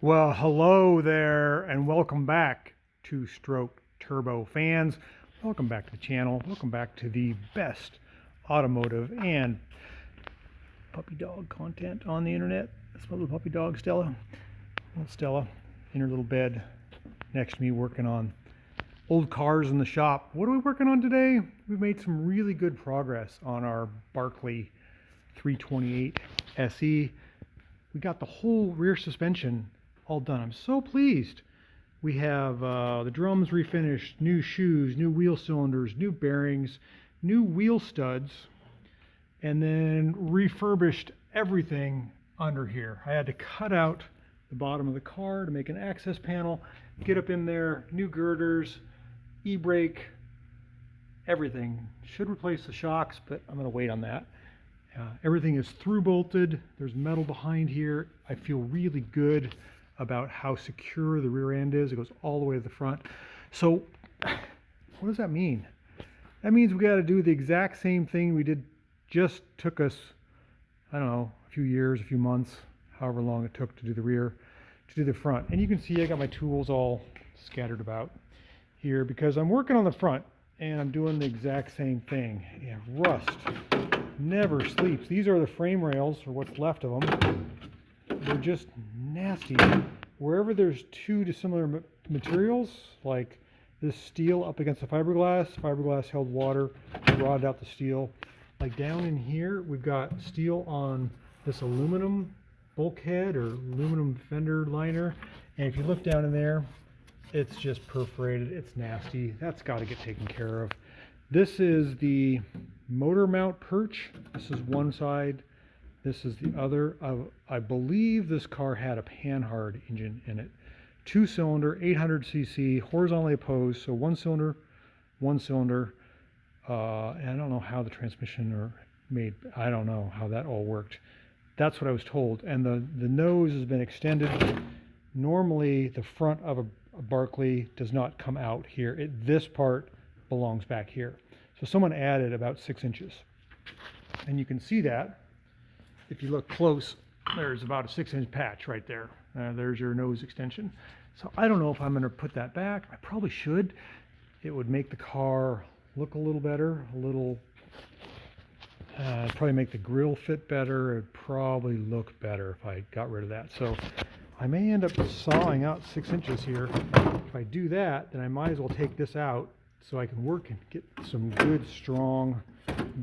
Well, hello there, and welcome back to Stroke Turbo fans. Welcome back to the channel. Welcome back to the best automotive and puppy dog content on the internet. That's my little puppy dog, Stella. Little Stella in her little bed next to me working on old cars in the shop. What are we working on today? We've made some really good progress on our Berkeley 328 SE. We got the whole rear suspension all done. I'm so pleased. We have the drums refinished, new shoes, new wheel cylinders, new bearings, new wheel studs, and then refurbished everything under here. I had to cut out the bottom of the car to make an access panel, get up in there, new girders, e-brake, everything. Should replace the shocks, but I'm going to wait on that. Everything is through bolted. There's metal behind here. I feel really good about how secure the rear end is. It goes all the way to the front. So what does that mean? That means we got to do the exact same thing we did. Just took us, I don't know, a few years, a few months, however long it took to do the rear, to do the front. And you can see I got my tools all scattered about here because I'm working on the front and I'm doing the exact same thing. Yeah, rust never sleeps. These are the frame rails, or what's left of them. They're just nasty. Wherever there's two dissimilar materials, like this steel up against the fiberglass held water, rotted out the steel. Like down in here, we've got steel on this aluminum bulkhead or aluminum fender liner. And if you look down in there, it's just perforated. It's nasty. That's got to get taken care of. This is the motor mount perch. This is one side. This is the other. I believe this car had a Panhard engine in it. 2-cylinder, 800cc, horizontally opposed. So one cylinder. And I don't know how the transmission or made. I don't know how that all worked. That's what I was told. And the nose has been extended. Normally, the front of a Berkeley does not come out here. This part belongs back here. So someone added about 6 inches. And you can see that. If you look close, there's about a 6-inch patch right there. There's your nose extension. So I don't know if I'm going to put that back. I probably should. It would make the car look a little better, probably make the grille fit better. It'd probably look better if I got rid of that. So I may end up sawing out 6 inches here. If I do that, then I might as well take this out so I can work and get some good, strong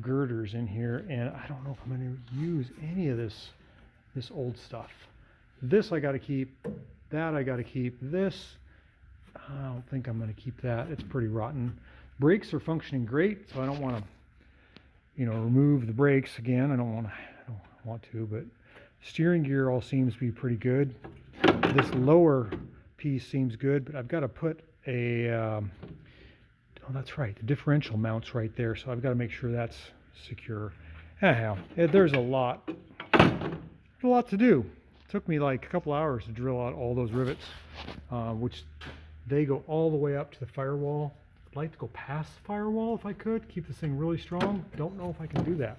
girders in here. And I don't know if I'm going to use any of this old stuff. This I got to keep. That I got to keep. This, I don't think I'm going to keep that. It's pretty rotten. Brakes are functioning great, so I don't want to, remove the brakes again. I don't want to, but steering gear all seems to be pretty good. This lower piece seems good, but I've got to put a oh, that's right. The differential mounts right there, so I've got to make sure that's secure. Anyhow, there's a lot to do. It took me like a couple hours to drill out all those rivets, which they go all the way up to the firewall. I'd like to go past the firewall if I could, keep this thing really strong. Don't know if I can do that.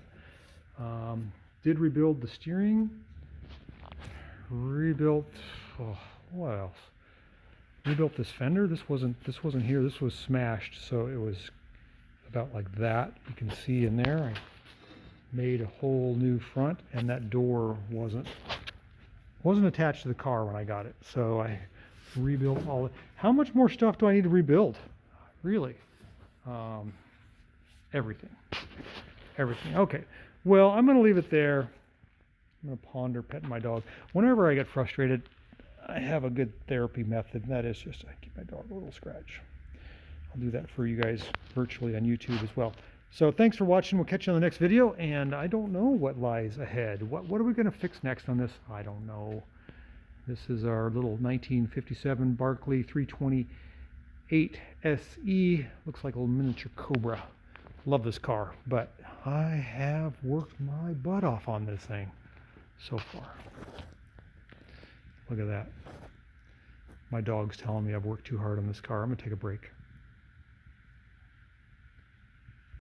Did rebuild the steering. Rebuilt, what else? Rebuilt this fender. This wasn't here. This was smashed, so it was about like that. You can see in there I made a whole new front, and that door wasn't attached to the car when I got it, so I rebuilt all it. How much more stuff do I need to rebuild? Really? Everything. Okay, well, I'm going to leave it there. I'm going to ponder petting my dog. Whenever I get frustrated, I have a good therapy method, and that is just I give my dog a little scratch. I'll do that for you guys virtually on YouTube as well. So thanks for watching. We'll catch you on the next video, and I don't know what lies ahead. What are we going to fix next on this? I don't know. This is our little 1957 Berkeley 328 SE. Looks like a little miniature Cobra. Love this car, but I have worked my butt off on this thing so far. Look at that. My dog's telling me I've worked too hard on this car. I'm going to take a break.